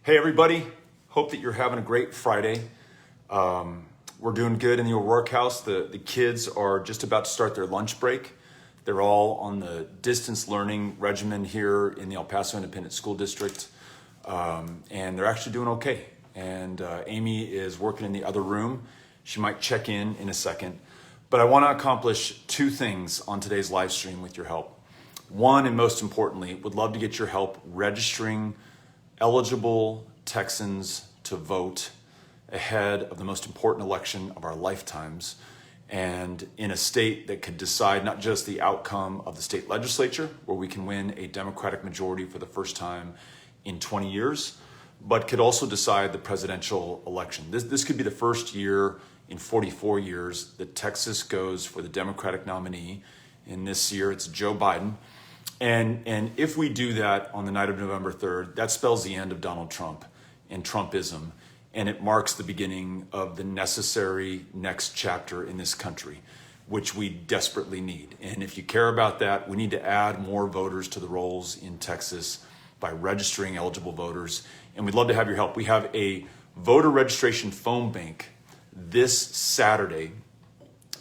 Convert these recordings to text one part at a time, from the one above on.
Hey everybody, hope that you're having a great Friday. We're doing good in your workhouse. The kids are just about to start their lunch break. They're all on the distance learning regimen here in the El Paso Independent School District. And they're actually doing okay. And Amy is working in the other room. She might check in a second. But I want to accomplish two things on today's live stream with your help. One, and most importantly, would love to get your help registering eligible Texans to vote ahead of the most important election of our lifetimes, and in a state that could decide not just the outcome of the state legislature, where we can win a Democratic majority for the first time in 20 years, but could also decide the presidential election. This could be the first year in 44 years that Texas goes for the Democratic nominee. In this year, it's Joe Biden. And if we do that on the night of November 3rd, that spells the end of Donald Trump and Trumpism. And it marks the beginning of the necessary next chapter in this country, which we desperately need. And if you care about that, we need to add more voters to the rolls in Texas by registering eligible voters. And we'd love to have your help. We have a voter registration phone bank this Saturday.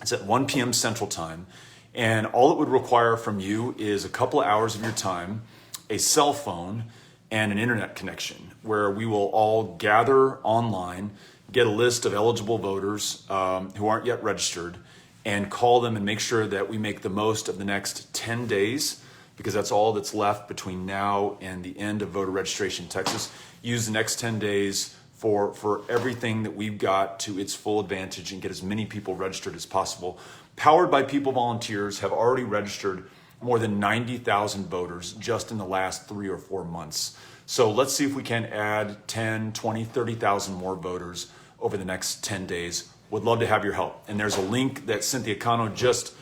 It's at 1 p.m. Central Time. And all it would require from you is a couple of hours of your time, a cell phone, and an internet connection, where we will all gather online, get a list of eligible voters who aren't yet registered, and call them and make sure that we make the most of the next 10 days, because that's all that's left between now and the end of voter registration in Texas. Use the next 10 days for everything that we've got to its full advantage and get as many people registered as possible. Powered by People volunteers have already registered more than 90,000 voters just in the last 3 or 4 months. So let's see if we can add 10, 20, 30,000 more voters over the next 10 days. Would love to have your help. And there's a link that Cynthia Cano just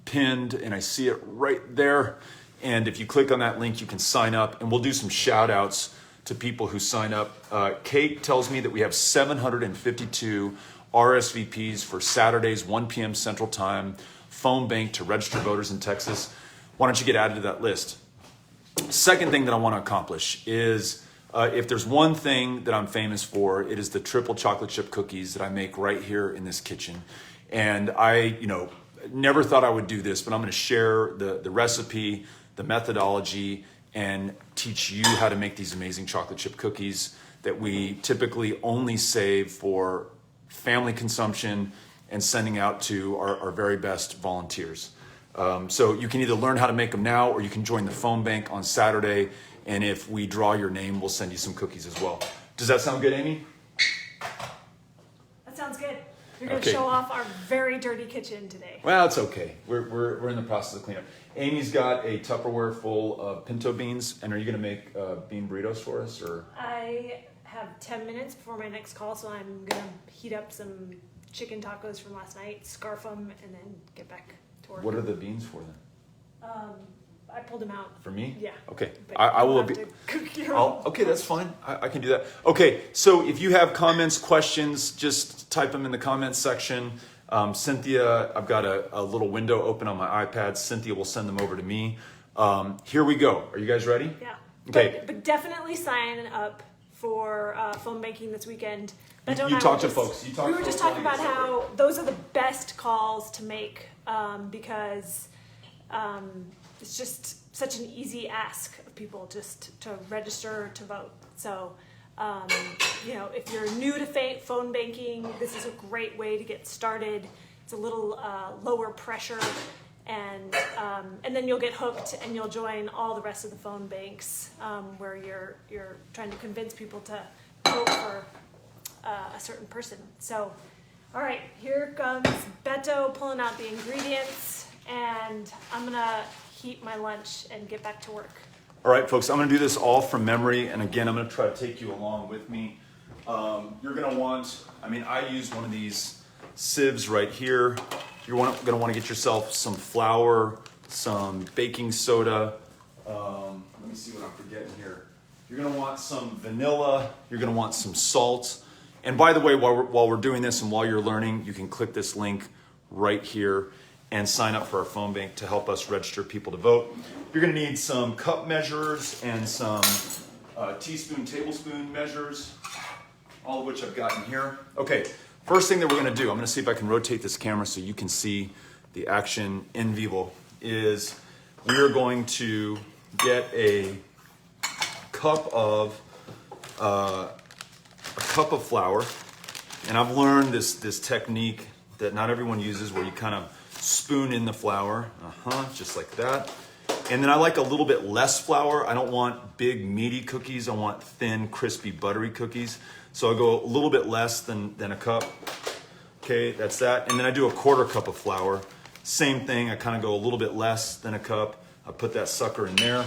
pinned, and I see it right there. And if you click on that link, you can sign up, and we'll do some shout outs to people who sign up. Kate tells me that we have 752 RSVPs for Saturday's 1 p.m. Central Time phone bank to register voters in Texas. Why don't you get added to that list? Second thing that I want to accomplish is if there's one thing that I'm famous for, it is the triple chocolate chip cookies that I make right here in this kitchen. And I, never thought I would do this, but I'm going to share the recipe, the methodology, and teach you how to make these amazing chocolate chip cookies that we typically only save for family consumption and sending out to our very best volunteers. So you can either learn how to make them now, or you can join the phone bank on Saturday. And if we draw your name, we'll send you some cookies as well. Does that sound good, Amy? That sounds good. You're going to show off our very dirty kitchen today. Well, it's okay. We're in the process of cleanup. Amy's got a Tupperware full of pinto beans. And are you going to make bean burritos for us, or? I have 10 minutes before my next call, so I'm going to heat up some chicken tacos from last night, scarf them, and then get back to work. What are the beans for then? I pulled them out. For me? Yeah. Okay. But I will have be. to cook your own. Okay, that's fine. I can do that. Okay, so if you have comments, questions, just type them in the comments section. Cynthia, I've got a little window open on my iPad. Cynthia will send them over to me. Here we go. Are you guys ready? Yeah. Okay. But definitely sign up for phone banking this weekend. You talk to folks. We were just talking about how those are the best calls to make because it's just such an easy ask of people just to register to vote. So, if you're new to phone banking, this is a great way to get started. It's a little lower pressure, and then you'll get hooked and you'll join all the rest of the phone banks where you're trying to convince people to vote for a certain person. So, all right, here comes Beto pulling out the ingredients, and I'm gonna heat my lunch and get back to work. All right, folks, I'm going to do this all from memory. And again, I'm going to try to take you along with me. You're going to want, I use one of these sieves right here. You're going to want to get yourself some flour, some baking soda. Let me see what I'm forgetting here. You're going to want some vanilla. You're going to want some salt. And by the way, while we're doing this and while you're learning, you can click this link right here and sign up for our phone bank to help us register people to vote. You're going to need some cup measures and some teaspoon, tablespoon measures, all of which I've got in here. Okay, first thing that we're gonna do, I'm gonna see if I can rotate this camera so you can see the action in vivo, is we are going to get a cup of flour. And I've learned this technique that not everyone uses where you kind of spoon in the flour, just like that. And then I like a little bit less flour. I don't want big meaty cookies. I want thin, crispy, buttery cookies. So I go a little bit less than a cup. Okay, that's that. And then I do a 1/4 cup of flour. Same thing, I kind of go a little bit less than a cup. I put that sucker in there.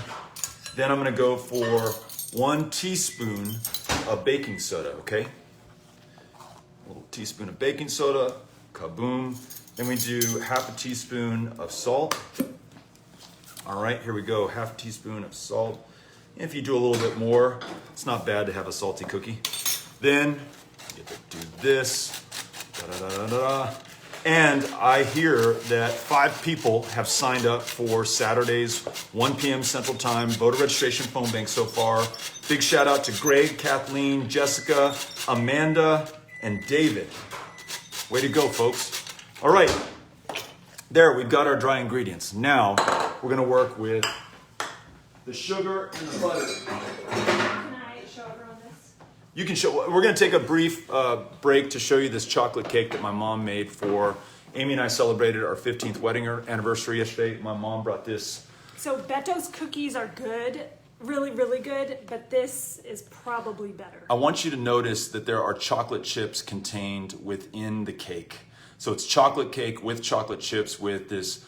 Then I'm gonna go for 1 teaspoon of baking soda, okay? A little teaspoon of baking soda, kaboom. Then we do 1/2 teaspoon of salt. All right, here we go, 1/2 teaspoon of salt. If you do a little bit more, it's not bad to have a salty cookie. Then you get to do this, da-da-da-da-da. And I hear that 5 people have signed up for Saturday's 1 p.m. Central Time voter registration phone bank so far. Big shout out to Greg, Kathleen, Jessica, Amanda, and David. Way to go, folks. All right, there, we've got our dry ingredients. Now, we're gonna work with the sugar and the butter. Can I show everyone this? You can show, we're gonna take a brief break to show you this chocolate cake that my mom made for, Amy and I celebrated our 15th wedding anniversary yesterday. My mom brought this. So Beto's cookies are good, really, really good, but this is probably better. I want you to notice that there are chocolate chips contained within the cake. So it's chocolate cake with chocolate chips with this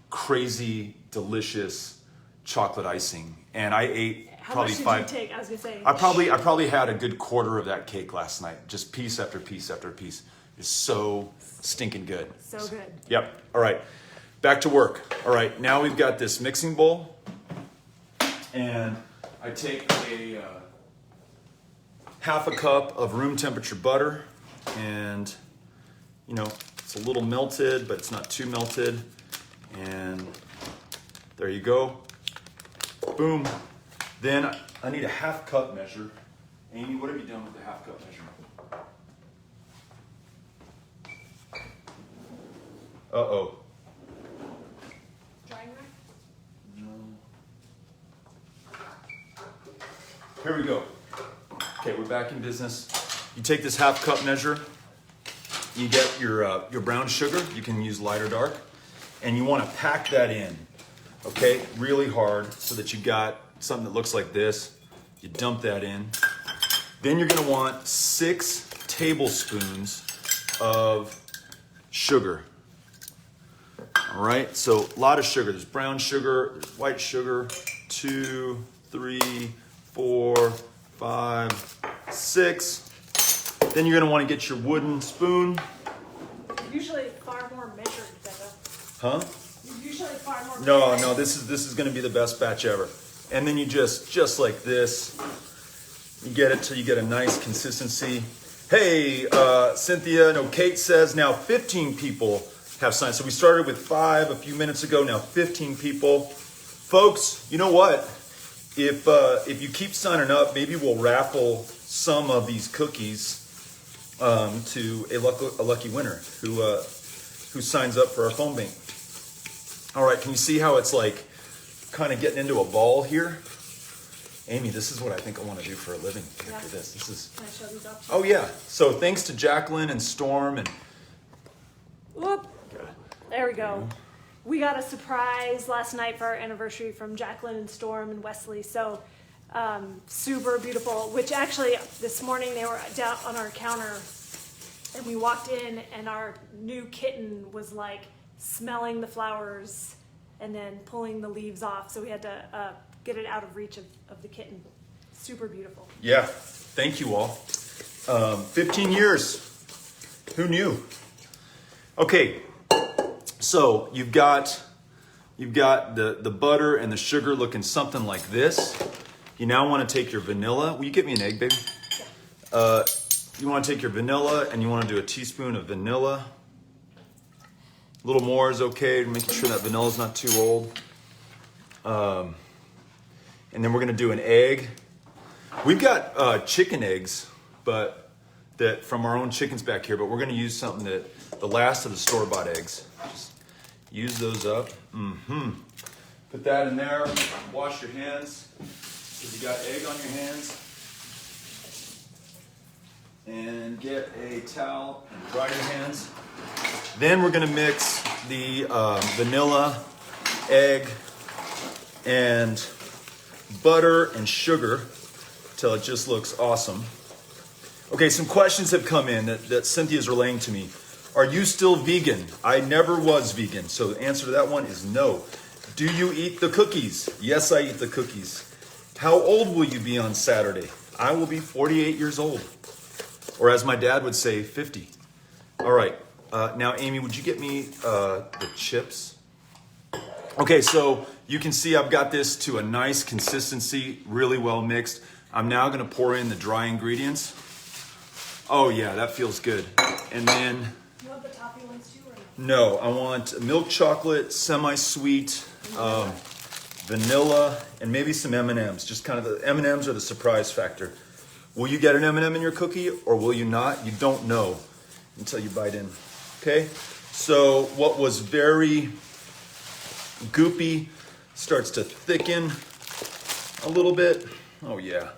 crazy, delicious chocolate icing. And I ate How probably much did 5. you take? I was gonna say. I probably had a good 1/4 of that cake last night. Just piece after piece after piece. It's so stinking good. So good. Yep. All right. Back to work. All right. Now we've got this mixing bowl. And I take a 1/2 cup of room temperature butter. And, you know, it's a little melted, but it's not too melted. And there you go. Boom. Then I need a 1/2 cup measure. Amy, what have you done with the 1/2 cup measure? Uh-oh. Drying rack? No. Here we go. Okay, we're back in business. You take this 1/2 cup measure. You get your brown sugar. You can use light or dark. And you want to pack that in, okay, really hard so that you got something that looks like this. You dump that in. Then you're going to want 6 tablespoons of sugar. All right, so a lot of sugar. There's brown sugar, there's white sugar, 2, 3, 4, 5, 6. Then you're going to want to get your wooden spoon. Usually far more measured, Beto. Huh? Usually far more No, measured. no, this is going to be the best batch ever. And then you just like this, you get it till you get a nice consistency. Hey, Cynthia, no, Kate says now 15 people have signed. So we started with 5 a few minutes ago, now 15 people. Folks, you know what? If you keep signing up, maybe we'll raffle some of these cookies to a lucky winner who signs up for our phone bank. All right, can you see how it's like kind of getting into a ball here? Amy, this is what I think I want to do for a living after this. This is. Can I show these off? Oh yeah. So thanks to Jacqueline and Storm and. Whoop. There we go. We got a surprise last night for our anniversary from Jacqueline and Storm and Wesley. So super beautiful, which actually this morning they were down on our counter and we walked in and our new kitten was like smelling the flowers and then pulling the leaves off. So we had to get it out of reach of the kitten. Super beautiful. Yeah. Thank you all. 15 years. Who knew? Okay. So you've got the butter and the sugar looking something like this. You now want to take your vanilla. Will you get me an egg, baby? Yeah. You want to take your vanilla and you want to do a teaspoon of vanilla. A little more is okay, making sure that vanilla is not too old. And then we're going to do an egg. We've got chicken eggs, but that from our own chickens back here, but we're gonna use something that the last of the store-bought eggs. Just use those up. Put that in there, wash your hands, because you got egg on your hands. And get a towel and dry your hands. Then we're gonna mix the vanilla, egg, and butter and sugar till it just looks awesome. Okay, some questions have come in that Cynthia's relaying to me. Are you still vegan? I never was vegan, so the answer to that one is no. Do you eat the cookies? Yes, I eat the cookies. How old will you be on Saturday? I will be 48 years old. Or as my dad would say, 50. All right, now Amy, would you get me the chips? Okay, so you can see I've got this to a nice consistency, really well mixed. I'm now gonna pour in the dry ingredients. Oh yeah, that feels good. And then, You want the toffee ones too, or no, I want milk chocolate, semi-sweet, vanilla, and maybe some M&Ms. Just kind of the M&Ms are the surprise factor. Will you get an M&M in your cookie or will you not? You don't know until you bite in. Okay? So what was very goopy starts to thicken a little bit. Oh yeah.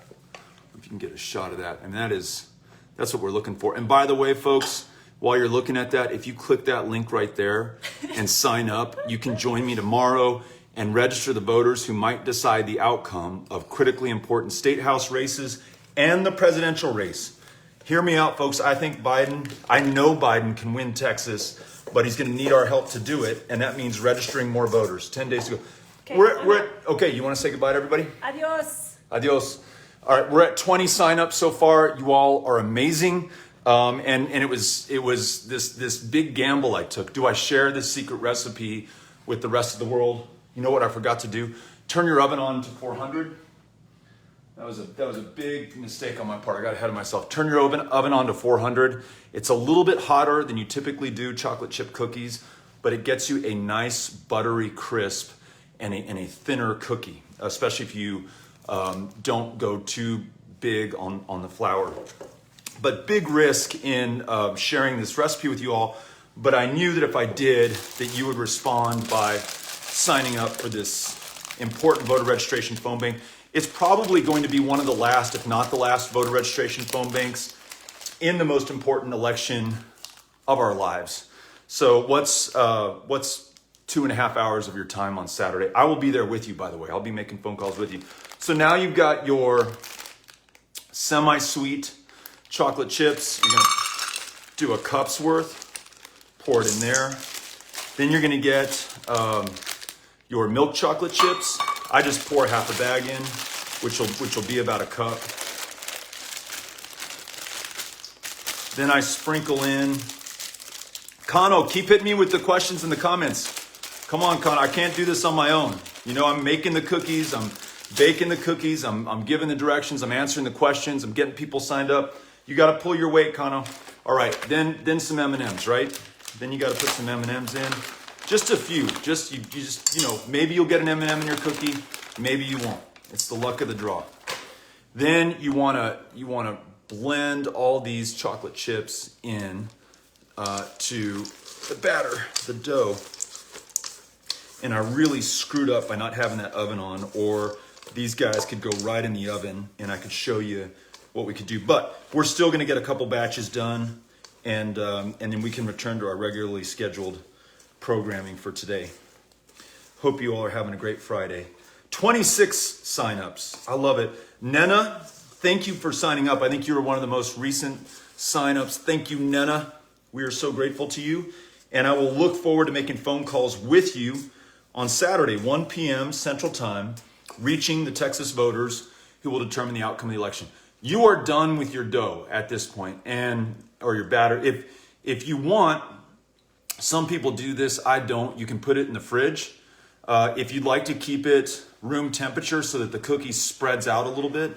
If you can get a shot of that. And that's what we're looking for. And by the way, folks, while you're looking at that, if you click that link right there and sign up, you can join me tomorrow and register the voters who might decide the outcome of critically important state house races and the presidential race. Hear me out, folks. I know Biden can win Texas, but he's going to need our help to do it, and that means registering more voters. 10 days to go. Okay, Okay, you want to say goodbye to everybody? Adios. Adios. All right, we're at 20 signups so far. You all are amazing. And it was this big gamble I took. Do I share this secret recipe with the rest of the world? You know what I forgot to do? Turn your oven on to 400. That was a big mistake on my part. I got ahead of myself. Turn your oven on to 400. It's a little bit hotter than you typically do chocolate chip cookies, but it gets you a nice buttery crisp and a thinner cookie, especially if you don't go too big on the flour. But big risk in sharing this recipe with you all, but I knew that if I did, that you would respond by signing up for this important voter registration phone bank. It's probably going to be one of the last, if not the last, voter registration phone banks in the most important election of our lives. So what's 2.5 hours of your time on Saturday? I will be there with you, by the way. I'll be making phone calls with you. So now you've got your semi-sweet chocolate chips. You're gonna do a cup's worth, pour it in there. Then you're gonna get your milk chocolate chips. I just pour half a bag in, which will be about a cup. Then I sprinkle in. Kano, keep hitting me with the questions in the comments. Come on, Kano, I can't do this on my own. You know, I'm making the cookies, I'm baking the cookies, I'm giving the directions, I'm answering the questions, I'm getting people signed up. You got to pull your weight, Kano. All right, then some M&Ms, right? Then you got to put some M&Ms in. Just a few. You know, maybe you'll get an M&M in your cookie, maybe you won't. It's the luck of the draw. Then you want to blend all these chocolate chips in to the batter, the dough. And I really screwed up by not having that oven on, or these guys could go right in the oven and I could show you what we could do. But we're still going to get a couple batches done, and then we can return to our regularly scheduled programming for today. Hope you all are having a great Friday. 26 signups. I love it. Nena, thank you for signing up. I think you were one of the most recent signups. Thank you, Nena. We are so grateful to you. And I will look forward to making phone calls with you on Saturday, 1 p.m. Central Time, reaching the Texas voters who will determine the outcome of the election. You are done with your dough at this point, or your batter. If you want, some people do this, I don't. You can put it in the fridge. If you'd like to keep it room temperature so that the cookie spreads out a little bit,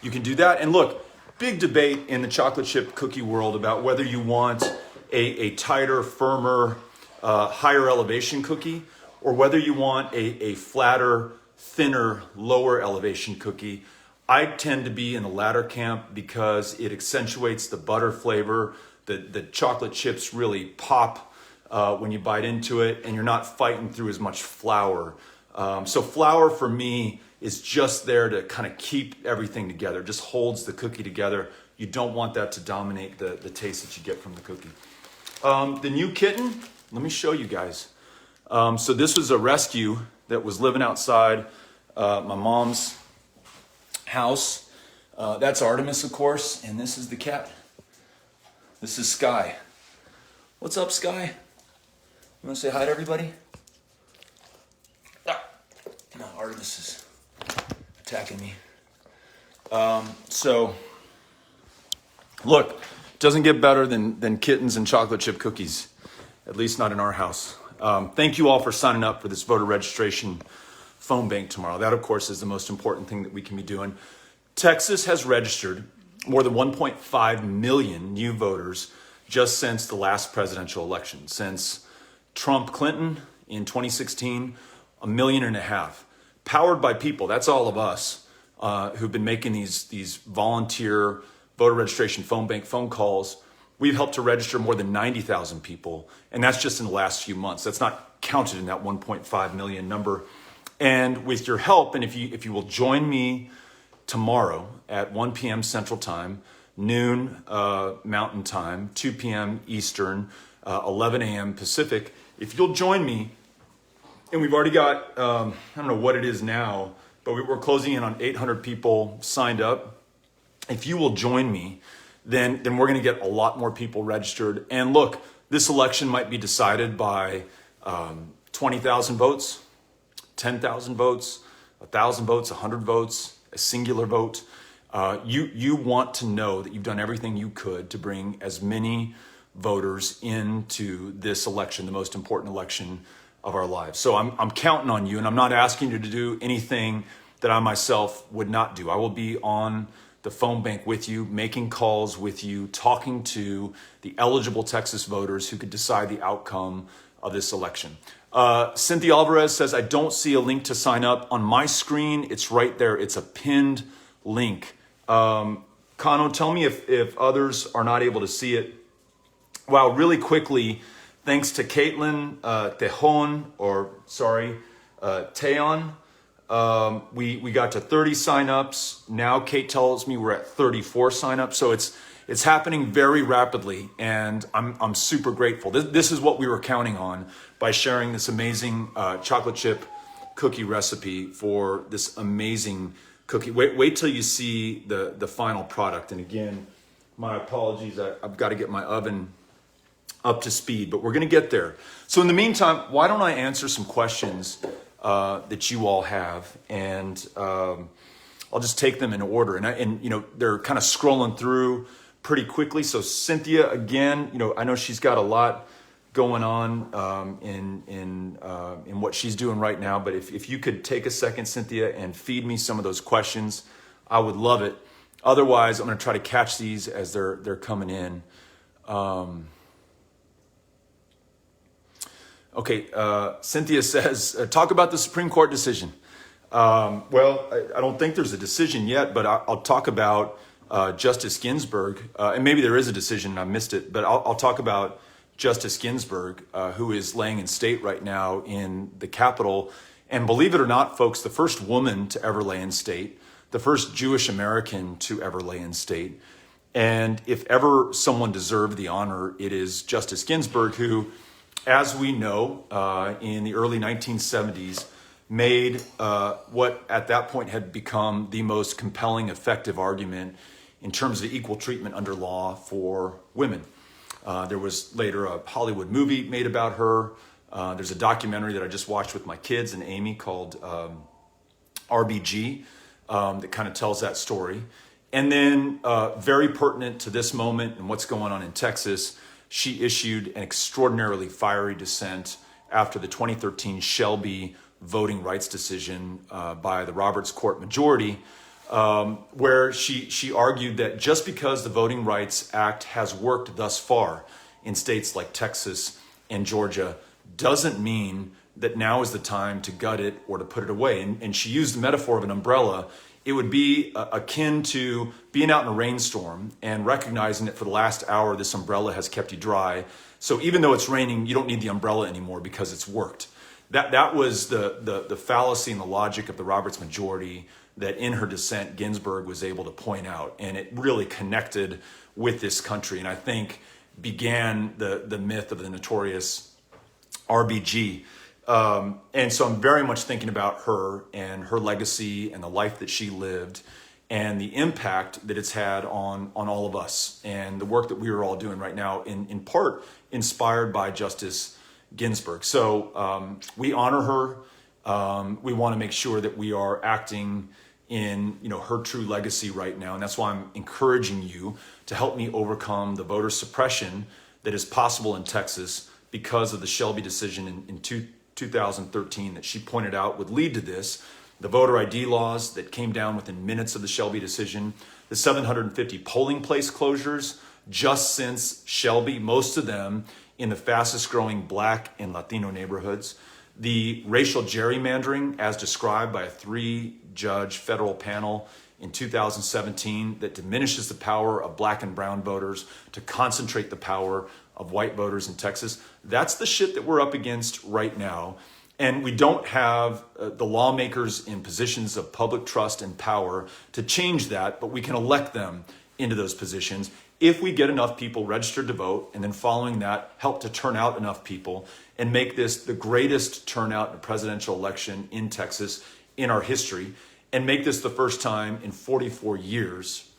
you can do that. And look, big debate in the chocolate chip cookie world about whether you want a tighter, firmer, higher elevation cookie, or whether you want a flatter, thinner, lower elevation cookie. I tend to be in the latter camp because it accentuates the butter flavor. The chocolate chips really pop when you bite into it, and you're not fighting through as much flour. So flour for me is just there to kind of keep everything together, just holds the cookie together. You don't want that to dominate the taste that you get from the cookie. The new kitten, let me show you guys. So this was a rescue that was living outside my mom's house. That's Artemis, of course, and this is the cat. This is Sky. What's up, Sky? You want to say hi to everybody? Ah. No, Artemis is attacking me. So, look, it doesn't get better than kittens and chocolate chip cookies, at least not in our house. Thank you all for signing up for this voter registration phone bank tomorrow. That, of course, is the most important thing that we can be doing. Texas has registered more than 1.5 million new voters just since the last presidential election. Since Trump Clinton in 2016, 1.5 million. Powered by people, that's all of us who've been making these volunteer voter registration phone bank phone calls. We've helped to register more than 90,000 people, and that's just in the last few months. That's not counted in that 1.5 million number. And with your help, and if you will join me tomorrow at 1 p.m. Central Time, noon Mountain Time, 2 p.m. Eastern, 11 a.m. Pacific, if you'll join me, and we've already got, I don't know what it is now, but we're closing in on 800 people signed up. If you will join me, then we're going to get a lot more people registered. And look, this election might be decided by 20,000 votes, 10,000 votes, 1,000 votes, 100 votes, a singular vote. You want to know that you've done everything you could to bring as many voters into this election, the most important election of our lives. So I'm counting on you, and I'm not asking you to do anything that I myself would not do. I will be on the phone bank with you, making calls with you, talking to the eligible Texas voters who could decide the outcome of this election. Cynthia Alvarez says, I don't see a link to sign up. On my screen, it's right there. It's a pinned link. Kano, tell me if others are not able to see it. Wow, really quickly, thanks to Caitlin Teon, we got to 30 signups. Now Kate tells me we're at 34 signups. So it's happening very rapidly, and I'm super grateful. This is what we were counting on by sharing this amazing chocolate chip cookie recipe for this amazing cookie. Wait till you see the final product. And again, my apologies. I've got to get my oven up to speed, but we're going to get there. So in the meantime, why don't I answer some questions that you all have, and I'll just take them in order. And you know, they're kind of scrolling through pretty quickly. So Cynthia, again, you know, I know she's got a lot going on in what she's doing right now, but if you could take a second, Cynthia, and feed me some of those questions, I would love it. Otherwise, I'm going to try to catch these as they're coming in. Okay, Cynthia says, talk about the Supreme Court decision. Well, I don't think there's a decision yet, but I'll talk about Justice Ginsburg, and maybe there is a decision and I missed it, but I'll talk about Justice Ginsburg, who is laying in state right now in the Capitol. And believe it or not, folks, the first woman to ever lay in state, the first Jewish American to ever lay in state. And if ever someone deserved the honor, it is Justice Ginsburg, who, as we know, in the early 1970s, made what at that point had become the most compelling, effective argument in terms of equal treatment under law for women. There was later a Hollywood movie made about her. There's a documentary that I just watched with my kids and Amy called RBG that kind of tells that story. And then very pertinent to this moment and what's going on in Texas, she issued an extraordinarily fiery dissent after the 2013 Shelby voting rights decision by the Roberts Court majority, where she argued that just because the Voting Rights Act has worked thus far in states like Texas and Georgia doesn't mean that now is the time to gut it or to put it away. And she used the metaphor of an umbrella. it would be akin to being out in a rainstorm and recognizing that for the last hour, this umbrella has kept you dry. So even though it's raining, you don't need the umbrella anymore because it's worked. That was the fallacy and the logic of the Roberts majority that in her dissent, Ginsburg was able to point out. And it really connected with this country. And I think began the myth of the notorious RBG. And so I'm very much thinking about her and her legacy and the life that she lived and the impact that it's had on all of us and the work that we are all doing right now, in part inspired by Justice Ginsburg. So we honor her. We want to make sure that we are acting in her true legacy right now. And that's why I'm encouraging you to help me overcome the voter suppression that is possible in Texas because of the Shelby decision in 2013 that she pointed out would lead to this. The voter ID laws that came down within minutes of the Shelby decision, the 750 polling place closures just since Shelby, most of them in the fastest growing Black and Latino neighborhoods, the racial gerrymandering as described by a 3-judge federal panel in 2017 that diminishes the power of Black and brown voters to concentrate the power of white voters in Texas. That's the shit that we're up against right now. And we don't have the lawmakers in positions of public trust and power to change that, but we can elect them into those positions if we get enough people registered to vote, and then following that, help to turn out enough people and make this the greatest turnout in a presidential election in Texas in our history, and make this the first time in 44 years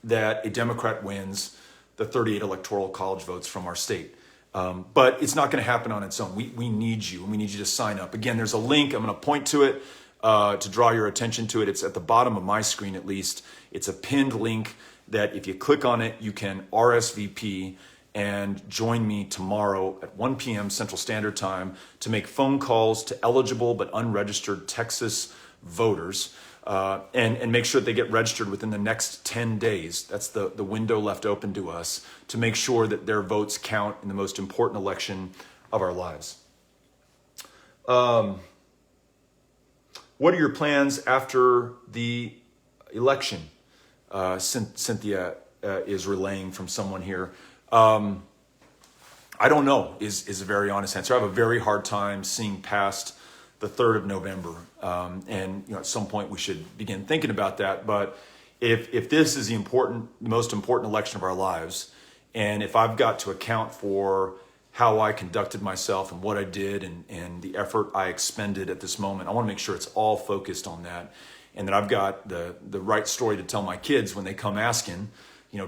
that a Democrat wins the 38 electoral college votes from our state. But it's not going to happen on its own. We need you, and we need you to sign up. Again, there's a link. I'm going to point to it to draw your attention to it. It's at the bottom of my screen, at least. It's a pinned link that if you click on it, you can RSVP and join me tomorrow at 1 p.m. Central Standard Time to make phone calls to eligible but unregistered Texas voters and make sure that they get registered within the next 10 days. That's the window left open to us to make sure that their votes count in the most important election of our lives. What are your plans after the election? Cynthia is relaying from someone here. I don't know is a very honest answer. I have a very hard time seeing past the 3rd of November. And at some point we should begin thinking about that. But if this is the most important election of our lives, and if I've got to account for how I conducted myself and what I did and the effort I expended at this moment, I want to make sure it's all focused on that. And that I've got the right story to tell my kids when they come asking,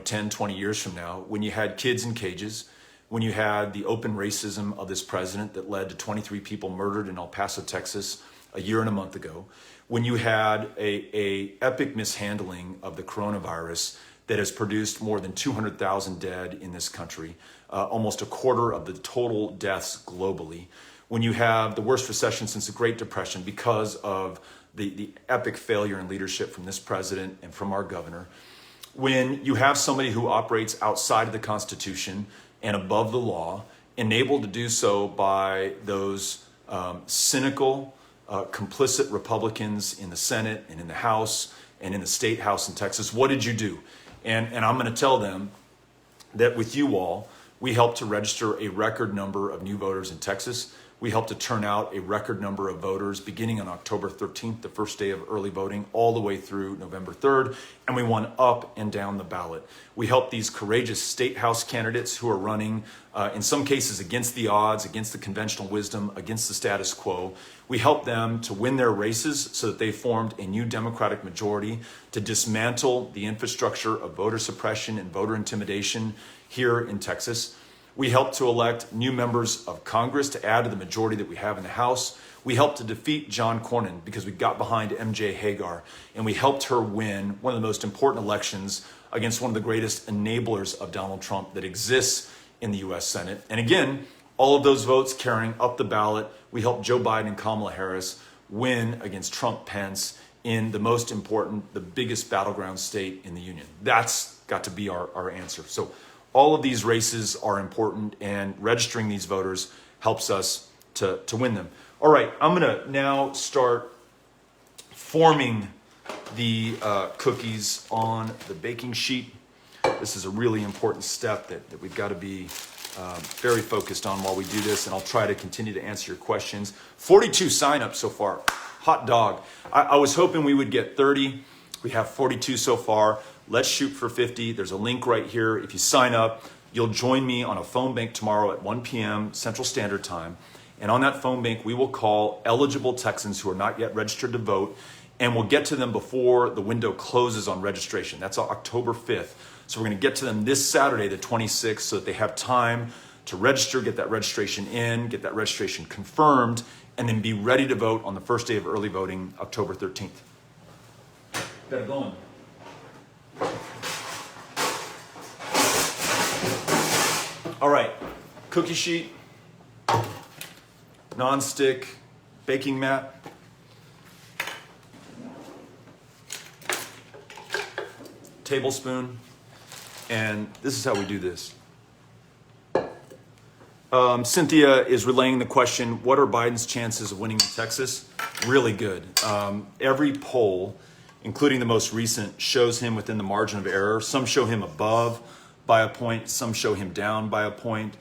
10, 20 years from now, when you had kids in cages, when you had the open racism of this president that led to 23 people murdered in El Paso, Texas, a year and a month ago, when you had a epic mishandling of the coronavirus that has produced more than 200,000 dead in this country, almost a quarter of the total deaths globally, when you have the worst recession since the Great Depression because of the epic failure in leadership from this president and from our governor, when you have somebody who operates outside of the Constitution and above the law, enabled to do so by those cynical, complicit Republicans in the Senate and in the House and in the State House in Texas, what did you do? And I'm going to tell them that with you all, we helped to register a record number of new voters in Texas. We helped to turn out a record number of voters beginning on October 13th, the first day of early voting, all the way through November 3rd, and we won up and down the ballot. We helped these courageous state house candidates who are running, in some cases against the odds, against the conventional wisdom, against the status quo. We helped them to win their races so that they formed a new Democratic majority to dismantle the infrastructure of voter suppression and voter intimidation here in Texas. We helped to elect new members of Congress to add to the majority that we have in the House. We helped to defeat John Cornyn because we got behind MJ Hagar, and we helped her win one of the most important elections against one of the greatest enablers of Donald Trump that exists in the U.S. Senate. And again, all of those votes carrying up the ballot, we helped Joe Biden and Kamala Harris win against Trump Pence in the most important, the biggest battleground state in the union. That's got to be our answer. So all of these races are important, and registering these voters helps us to win them. All right, I'm going to now start forming the cookies on the baking sheet. This is a really important step that we've got to be very focused on while we do this, and I'll try to continue to answer your questions. 42 signups so far. Hot dog. I was hoping we would get 30. We have 42 so far. Let's shoot for 50. There's a link right here. If you sign up, you'll join me on a phone bank tomorrow at 1 p.m. Central Standard Time. And on that phone bank, we will call eligible Texans who are not yet registered to vote, and we'll get to them before the window closes on registration. That's October 5th. So we're going to get to them this Saturday, the 26th, so that they have time to register, get that registration in, get that registration confirmed, and then be ready to vote on the first day of early voting, October 13th. Got it going. All right, cookie sheet, non-stick baking mat, tablespoon, and this is how we do this. Cynthia is relaying the question, what are Biden's chances of winning in Texas? Really good. Every poll, including the most recent, shows him within the margin of error. Some show him above by a point, some show him down by a point.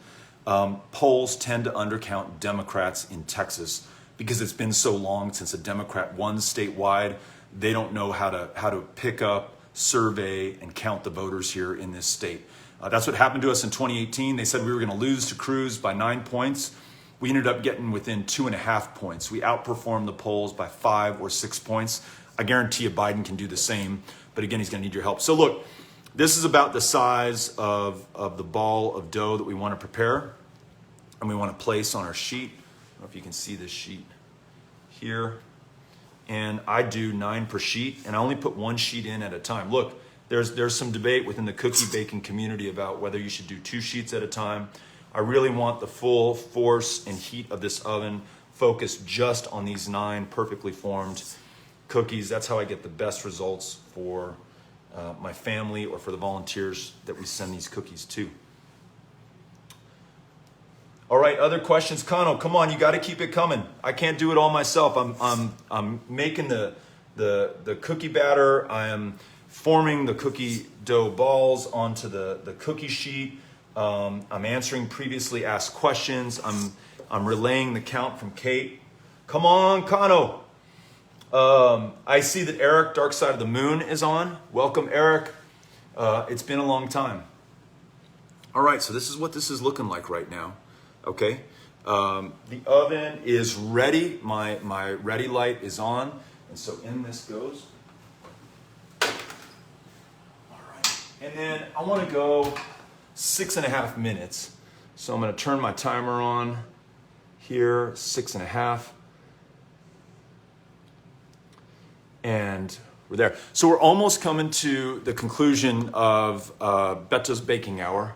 Polls tend to undercount Democrats in Texas because it's been so long since a Democrat won statewide. They don't know how to pick up, survey, and count the voters here in this state. That's what happened to us in 2018. They said we were going to lose to Cruz by 9 points. We ended up getting within 2.5 points. We outperformed the polls by 5 or 6 points. I guarantee you Biden can do the same, but again, he's going to need your help. So look, this is about the size of the ball of dough that we want to prepare and we want to place on our sheet. I don't know if you can see this sheet here. And I do 9 per sheet, and I only put 1 sheet in at a time. Look, there's some debate within the cookie baking community about whether you should do 2 sheets at a time. I really want the full force and heat of this oven focused just on these 9 perfectly formed cookies. That's how I get the best results for my family or for the volunteers that we send these cookies to. All right, other questions? Kano, come on, you got to keep it coming. I can't do it all myself. I'm making the cookie batter. I am forming the cookie dough balls onto the cookie sheet. I'm answering previously asked questions. I'm relaying the count from Kate. Come on, Kano. I see that Eric, Dark Side of the Moon, is on. Welcome, Eric. It's been a long time. All right, so this is what this is looking like right now. Okay, the oven is ready. My ready light is on, and so in this goes. All right, and then I want to go 6.5 minutes. So I'm going to turn my timer on here, 6.5. And we're there. So we're almost coming to the conclusion of Beto's baking hour,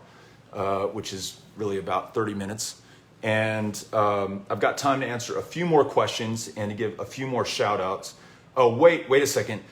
which is really about 30 minutes. And I've got time to answer a few more questions and to give a few more shout outs. Oh, wait a second.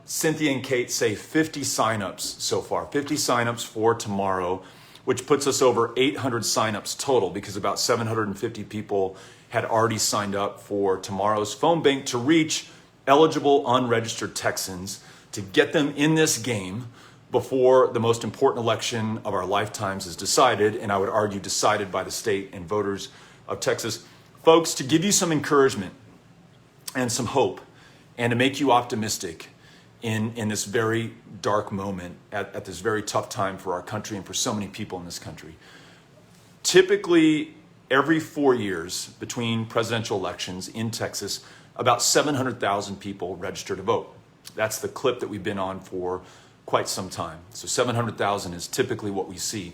Cynthia and Kate say 50 signups so far, 50 signups for tomorrow, which puts us over 800 signups total because about 750 people had already signed up for tomorrow's phone bank to reach eligible unregistered Texans to get them in this game before the most important election of our lifetimes is decided, and I would argue decided by the state and voters of Texas. Folks, to give you some encouragement and some hope and to make you optimistic in this very dark moment at this very tough time for our country and for so many people in this country. Typically, every 4 years between presidential elections in Texas, about 700,000 people register to vote. That's the clip that we've been on for quite some time. So 700,000 is typically what we see.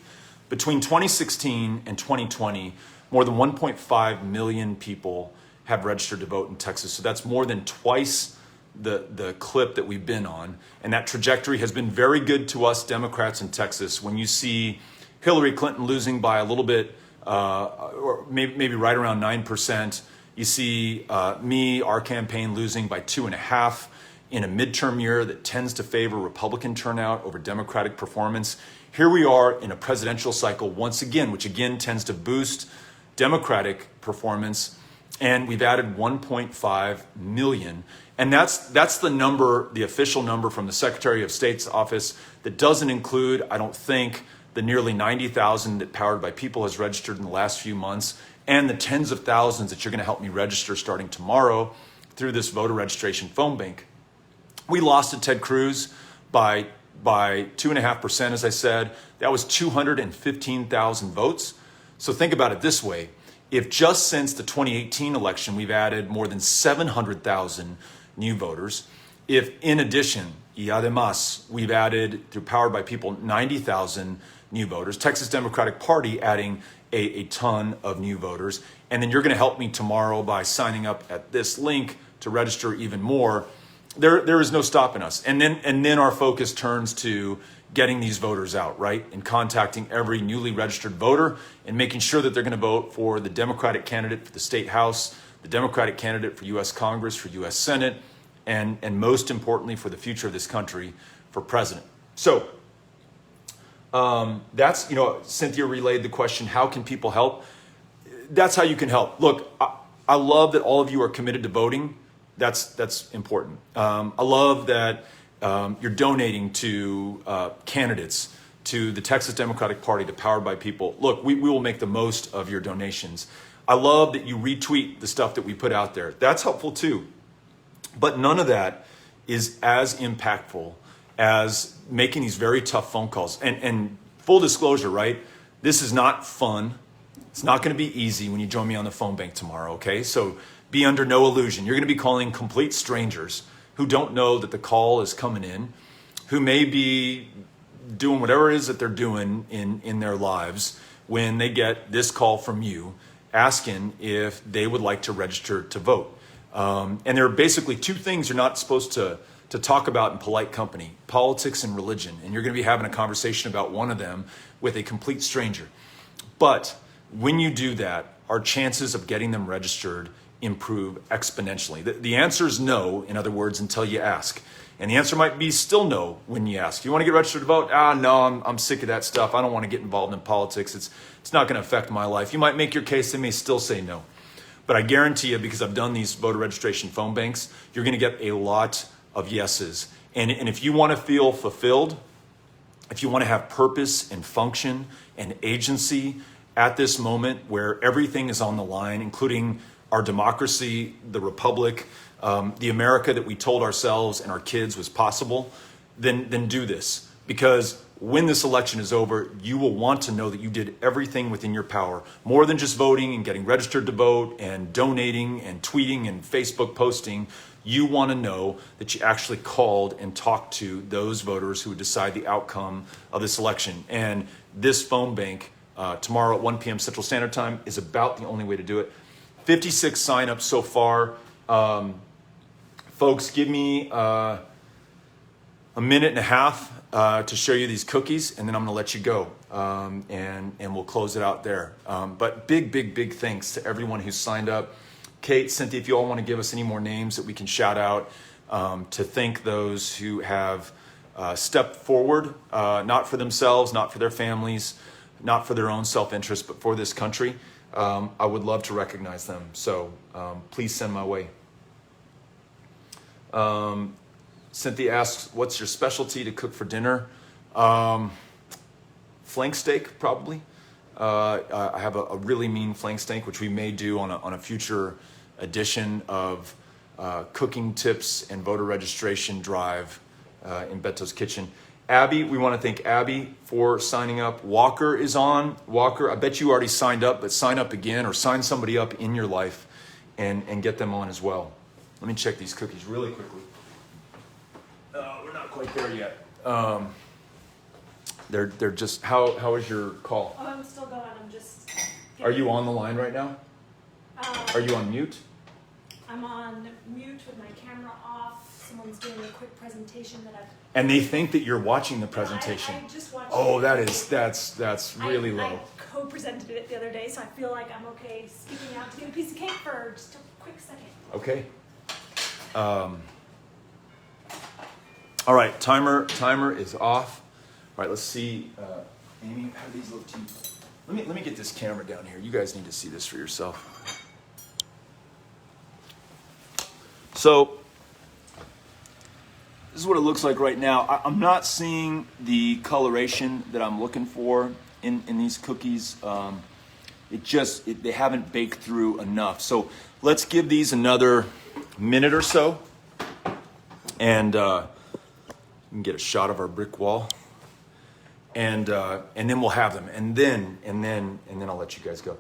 Between 2016 and 2020, more than 1.5 million people have registered to vote in Texas. So that's more than twice the clip that we've been on. And that trajectory has been very good to us Democrats in Texas. When you see Hillary Clinton losing by a little bit, or maybe right around 9%, you see our campaign losing by 2.5%. In a midterm year that tends to favor Republican turnout over Democratic performance. Here we are in a presidential cycle once again, which again tends to boost Democratic performance. and we've added 1.5 million. And that's the number, the official number from the Secretary of State's office. That doesn't include, I don't think, the nearly 90,000 that Powered by People has registered in the last few months, and the tens of thousands that you're going to help me register starting tomorrow through this voter registration phone bank. We lost to Ted Cruz by 2.5%, as I said. That was 215,000 votes. So think about it this way. If just since the 2018 election, we've added more than 700,000 new voters, if in addition, y además, we've added, through Powered by People, 90,000 new voters, Texas Democratic Party adding a ton of new voters, and then you're going to help me tomorrow by signing up at this link to register even more, there is no stopping us. And then our focus turns to getting these voters out, right? And contacting every newly registered voter and making sure that they're going to vote for the Democratic candidate for the state house, the Democratic candidate for U.S. Congress, for U.S. Senate, and most importantly for the future of this country, for president. So that's, Cynthia relayed the question, how can people help? That's how you can help. Look, I love that all of you are committed to voting. That's important. I love that you're donating to candidates, to the Texas Democratic Party, to Powered by People. Look, we will make the most of your donations. I love that you retweet the stuff that we put out there. That's helpful too. But none of that is as impactful as making these very tough phone calls. And full disclosure, right? This is not fun. It's not going to be easy when you join me on the phone bank tomorrow, okay? So be under no illusion. You're going to be calling complete strangers who don't know that the call is coming in, who may be doing whatever it is that they're doing in their lives when they get this call from you asking if they would like to register to vote. And there are basically two things you're not supposed to talk about in polite company: politics and religion. And you're going to be having a conversation about one of them with a complete stranger. But when you do that, our chances of getting them registered improve exponentially. The answer is no, in other words, until you ask. And the answer might be still no when you ask. You want to get registered to vote? No, I'm sick of that stuff. I don't want to get involved in politics. It's not going to affect my life. You might make your case, they may still say no. But I guarantee you, because I've done these voter registration phone banks, you're going to get a lot of yeses. And if you want to feel fulfilled, if you want to have purpose and function and agency at this moment where everything is on the line, including our democracy, the republic, the America that we told ourselves and our kids was possible, then do this. Because when this election is over, you will want to know that you did everything within your power, more than just voting and getting registered to vote and donating and tweeting and Facebook posting. You want to know that you actually called and talked to those voters who would decide the outcome of this election. And this phone bank tomorrow at 1 p.m. Central Standard Time is about the only way to do it. 56 signups so far. Folks, give me a minute and a half to show you these cookies, and then I'm going to let you go, and we'll close it out there. But big thanks to everyone who signed up. Kate, Cynthia, if you all want to give us any more names that we can shout out to thank those who have stepped forward, not for themselves, not for their families, not for their own self-interest, but for this country. I would love to recognize them. So please send my way. Cynthia asks, what's your specialty to cook for dinner? Flank steak, probably. I have a really mean flank steak, which we may do on a future edition of cooking tips and voter registration drive in Beto's Kitchen. Abby, we want to thank Abby for signing up. Walker is on. Walker, I bet you already signed up, but sign up again or sign somebody up in your life and get them on as well. Let me check these cookies really quickly. We're not quite there yet. They're just, how is your call? Oh, I'm still going. I'm just... Are you on the line right now? Are you on mute? I'm on mute with my camera off. Someone's doing a quick presentation that I've... And they think that you're watching the presentation. I just watched it. That's really low. I co-presented it the other day, so I feel like I'm okay skipping out to get a piece of cake for just a quick second. Okay. All right, timer is off. All right, let's see. Amy, how do these look to you? Let me get this camera down here. You guys need to see this for yourself. So this is what it looks like right now. I'm not seeing the coloration that I'm looking for in these cookies. They haven't baked through enough. So let's give these another minute or so, and we can get a shot of our brick wall, and then we'll have them, and then I'll let you guys go.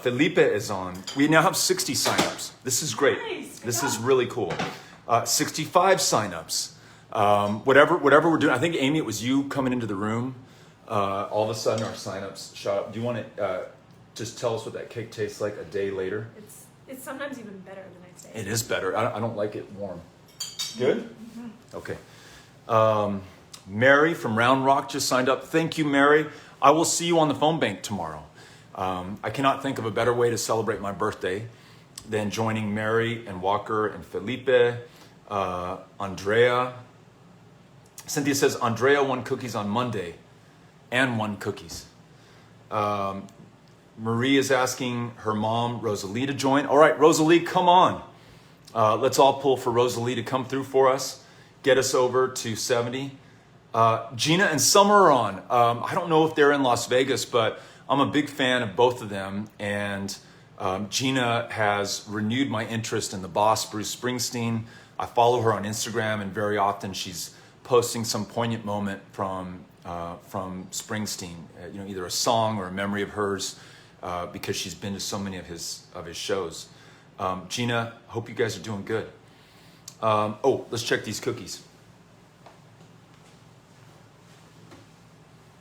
Felipe is on. We now have 60 signups. This is great. Nice. This is really cool. 65 signups. Whatever we're doing. I think Amy, it was you coming into the room. All of a sudden, our signups shot up. Do you want to just tell us what that cake tastes like a day later? It's sometimes even better the next day. It is better. I don't like it warm. Good? Mm-hmm. Okay. Mary from Round Rock just signed up. Thank you, Mary. I will see you on the phone bank tomorrow. I cannot think of a better way to celebrate my birthday than joining Mary and Walker and Felipe, Andrea. Cynthia says, Andrea won cookies on Monday and won cookies. Marie is asking her mom, Rosalie, to join. All right, Rosalie, come on. Let's all pull for Rosalie to come through for us. Get us over to 70. Gina and Summer are on. I don't know if they're in Las Vegas, but I'm a big fan of both of them. And Gina has renewed my interest in the boss, Bruce Springsteen. I follow her on Instagram, and very often she's posting some poignant moment from Springsteen. Either a song or a memory of hers, because she's been to so many of his shows. Gina, hope you guys are doing good. Let's check these cookies.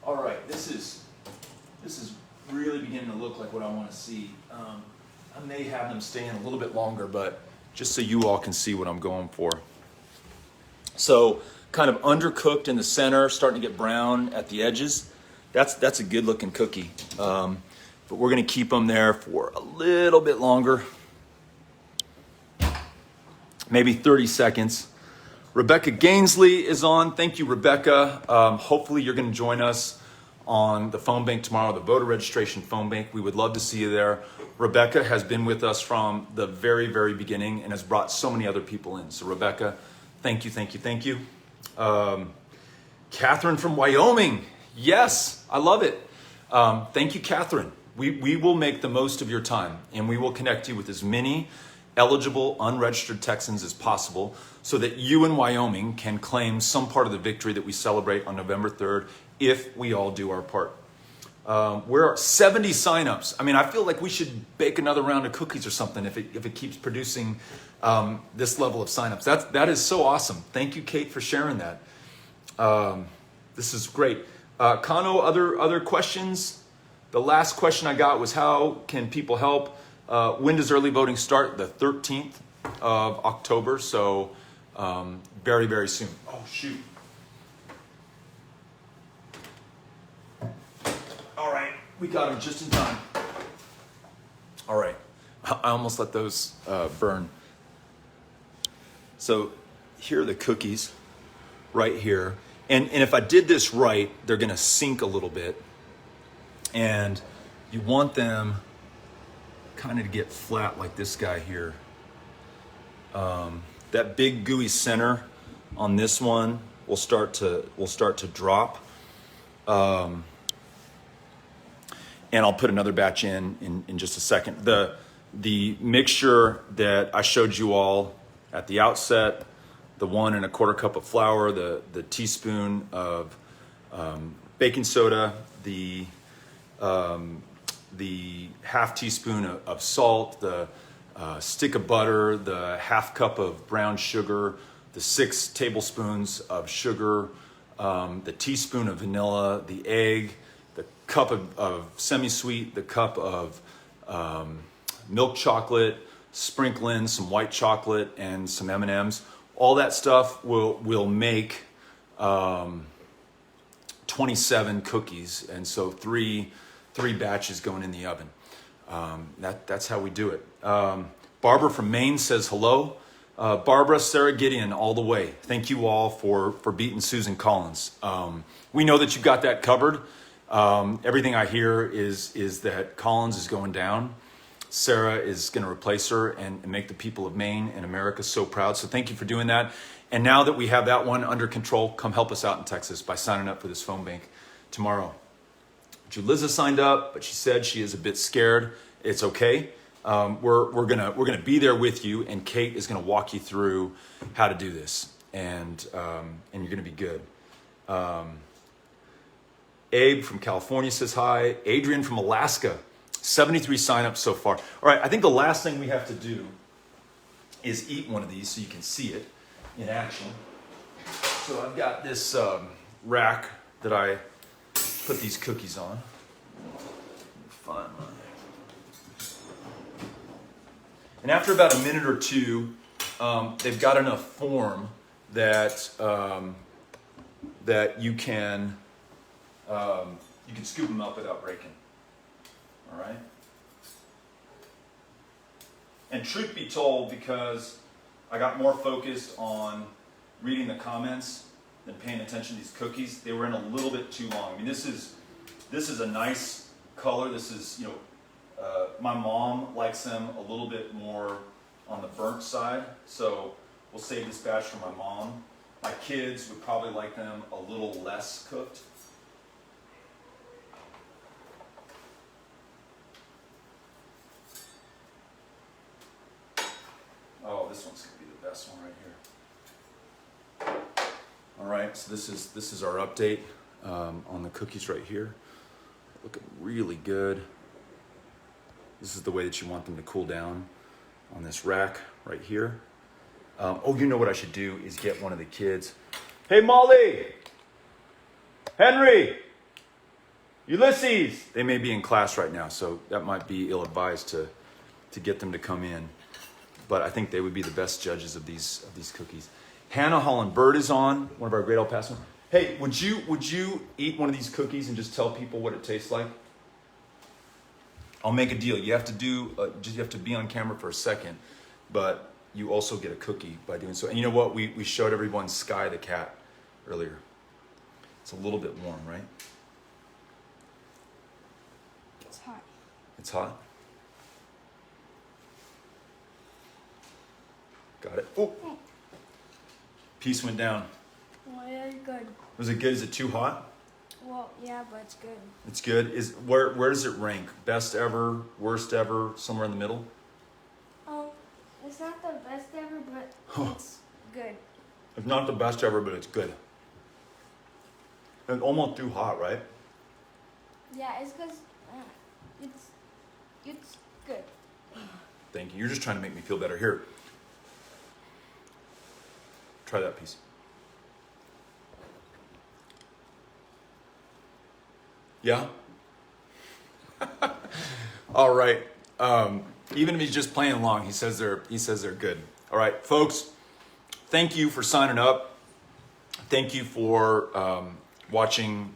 All right, this is really beginning to look like what I want to see. I may have them stay in a little bit longer, but just so you all can see what I'm going for. So kind of undercooked in the center, starting to get brown at the edges. That's a good looking cookie. But we're going to keep them there for a little bit longer. Maybe 30 seconds. Rebecca Gainsley is on. Thank you, Rebecca. Hopefully you're going to join us on the phone bank tomorrow, the voter registration phone bank. We would love to see you there. Rebecca has been with us from the very, very beginning and has brought so many other people in. So Rebecca, thank you, thank you, thank you. Catherine from Wyoming. Yes, I love it. Thank you, Catherine. We will make the most of your time, and we will connect you with as many eligible unregistered Texans as possible so that you in Wyoming can claim some part of the victory that we celebrate on November 3rd if we all do our part. We're 70 signups. I mean, I feel like we should bake another round of cookies or something if it keeps producing this level of signups. That is so awesome. Thank you, Kate, for sharing that. This is great. Kano, other questions? The last question I got was, how can people help? When does early voting start? The 13th of October, so very, very soon. Oh, shoot. All right, we got them just in time. All right, I almost let those burn. So here are the cookies right here. And if I did this right, they're gonna sink a little bit. And you want them kind of to get flat like this guy here. That big gooey center on this one will start to drop. And I'll put another batch in just a second. The mixture that I showed you all at the outset, the 1 1/4 cup of flour, the teaspoon of baking soda, the half teaspoon of salt, the stick of butter, the half cup of brown sugar, the 6 tablespoons of sugar, the teaspoon of vanilla, the egg, the cup of semi-sweet, the cup of milk chocolate, sprinkle in some white chocolate and some M&Ms. All that stuff will make 27 cookies, and so three batches going in the oven. That's how we do it. Barbara from Maine says hello. Barbara, Sarah Gideon, all the way. Thank you all for beating Susan Collins. We know that you got that covered. Everything I hear is that Collins is going down. Sarah is going to replace her and make the people of Maine and America so proud. So thank you for doing that. And now that we have that one under control, come help us out in Texas by signing up for this phone bank tomorrow. Julissa signed up, but she said she is a bit scared. It's okay. We're gonna be there with you, and Kate is gonna walk you through how to do this, and you're gonna be good. Abe from California says hi. Adrian from Alaska, 73 signups so far. All right, I think the last thing we have to do is eat one of these so you can see it in action. So I've got this rack that I put these cookies on. Fun. And after about a minute or two, they've got enough form that that you can scoop them up without breaking. All right. And truth be told, because I got more focused on reading the comments than paying attention to these cookies, they were in a little bit too long. I mean, this is a nice color. This is, you know, my mom likes them a little bit more on the burnt side, so we'll save this batch for my mom. My kids would probably like them a little less cooked. Oh, this one's gonna be the best one right here. All right, so this is our update on the cookies right here. Looking really good. This is the way that you want them to cool down on this rack right here. Oh, you know what I should do is get one of the kids. Hey, Molly, Henry, Ulysses. They may be in class right now, so that might be ill-advised to get them to come in. But I think they would be the best judges of these cookies. Hannah Holland Bird is on, one of our great El Paso. Hey, would you eat one of these cookies and just tell people what it tastes like? I'll make a deal. You have to you have to be on camera for a second, but you also get a cookie by doing so. And you know what? We showed everyone Sky the cat earlier. It's a little bit warm, right? It's hot. It's hot? Got it. Oh. Piece went down. Well, yeah, good. Was it good? Is it too hot? Well, yeah, but it's good. It's good. Where does it rank? Best ever, worst ever, somewhere in the middle? It's not the best ever, but it's good. It's not the best ever, but it's good. It's almost too hot, right? Yeah, it's because it's good. Thank you. You're just trying to make me feel better. Here. Try that piece. Yeah? All right. Even if he's just playing along, he says they're good. All right, folks, thank you for signing up. Thank you for watching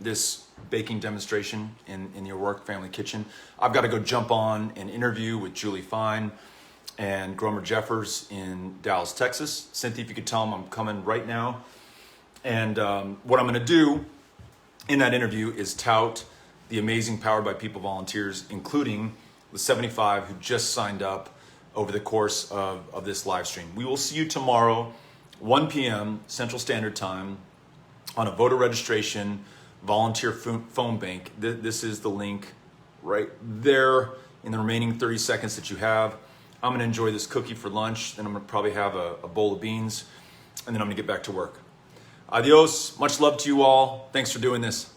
this baking demonstration in your work family kitchen. I've got to go jump on an interview with Julie Fine and Gromer Jeffers in Dallas, Texas. Cynthia, if you could tell them I'm coming right now. And what I'm going to do in that interview is tout the amazing Powered by People volunteers, including the 75 who just signed up over the course of this live stream. We will see you tomorrow, 1 p.m. Central Standard Time, on a voter registration volunteer phone bank. This is the link right there in the remaining 30 seconds that you have. I'm going to enjoy this cookie for lunch, then I'm going to probably have a bowl of beans, and then I'm going to get back to work. Adios. Much love to you all. Thanks for doing this.